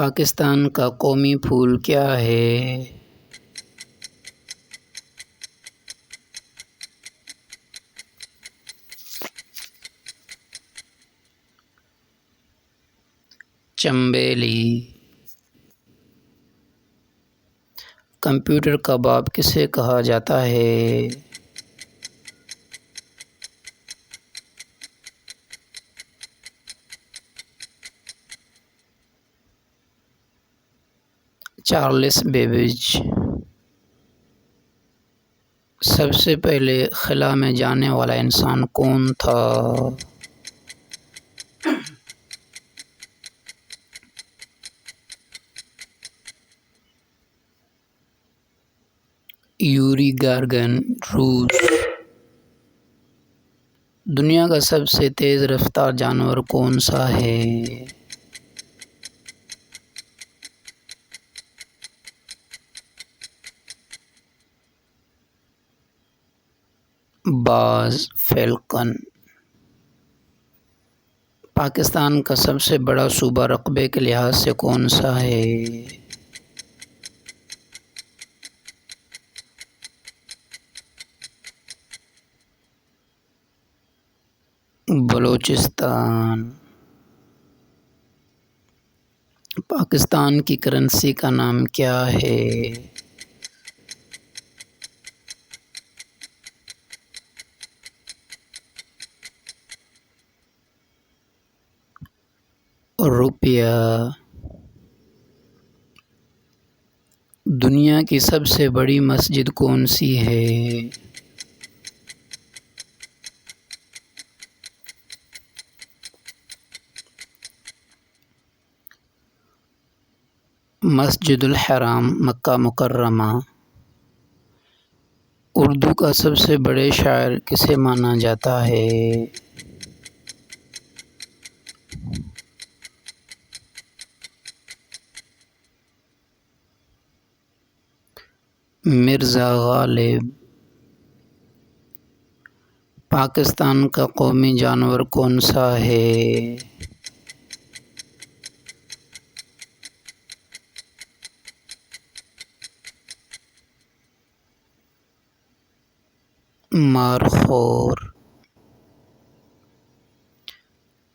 پاکستان کا قومی پھول کیا ہے؟ چنبیلی۔ کمپیوٹر کا باپ کسے کہا جاتا ہے؟ Charles Babbage. سب سے پہلے خلا میں جانے والا انسان کون تھا؟ یوری گاگرن، روس۔ دنیا کا سب سے تیز رفتار جانور کون سا ہے؟ باز، فیلکن۔ پاکستان کا سب سے بڑا صوبہ رقبے کے لحاظ سے کون سا ہے؟ بلوچستان۔ پاکستان کی کرنسی کا نام کیا ہے؟ روپیہ۔ دنیا کی سب سے بڑی مسجد کون سی ہے؟ مسجد الحرام، مکہ مکرمہ۔ اردو کا سب سے بڑے شاعر کسے مانا جاتا ہے؟ مرزا غالب۔ پاکستان کا قومی جانور کون سا ہے؟ مارخور۔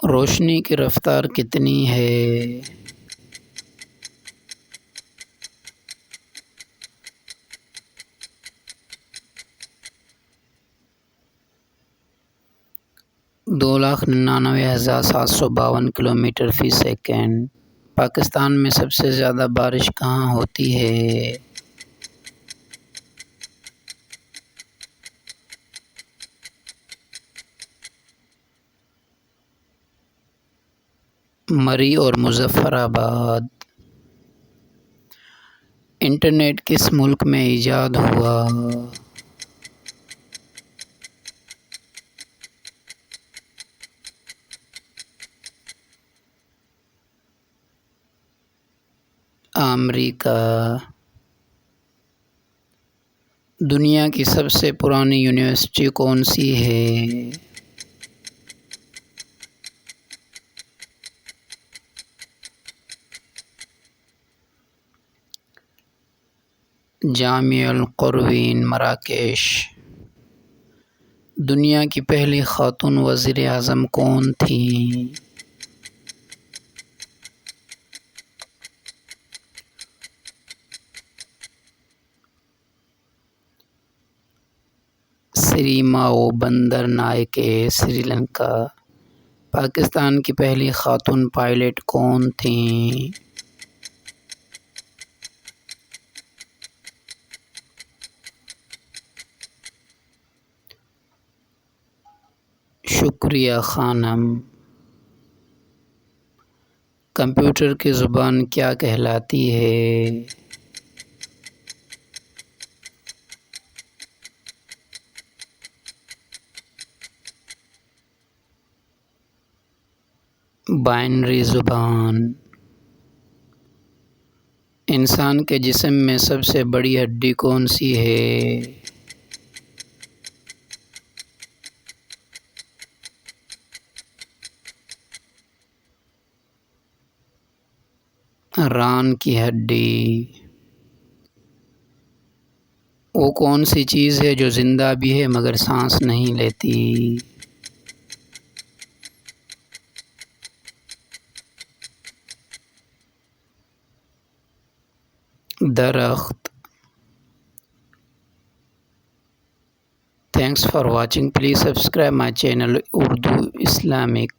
روشنی کی رفتار کتنی ہے؟ دو لاکھ 99,752 کلومیٹر فی سیکنڈ۔ پاکستان میں سب سے زیادہ بارش کہاں ہوتی ہے؟ مری اور مظفر آباد۔ انٹرنیٹ کس ملک میں ایجاد ہوا؟ امریکا۔ دنیا کی سب سے پرانی یونیورسٹی کون سی ہے؟ جامعہ القروین، مراکش۔ دنیا کی پہلی خاتون وزیر اعظم کون تھیں؟ سری ماؤ بندر نائکے، سری لنکا۔ پاکستان کی پہلی خاتون پائلٹ کون تھیں؟ شکریہ خانم۔ کمپیوٹر کی زبان کیا کہلاتی ہے؟ بائنری زبان۔ انسان کے جسم میں سب سے بڑی ہڈی کون سی ہے؟ ران کی ہڈی۔ وہ کون سی چیز ہے جو زندہ بھی ہے مگر سانس نہیں لیتی؟ درخت۔ Thanks for watching. Please subscribe my channel Urdu Islamic.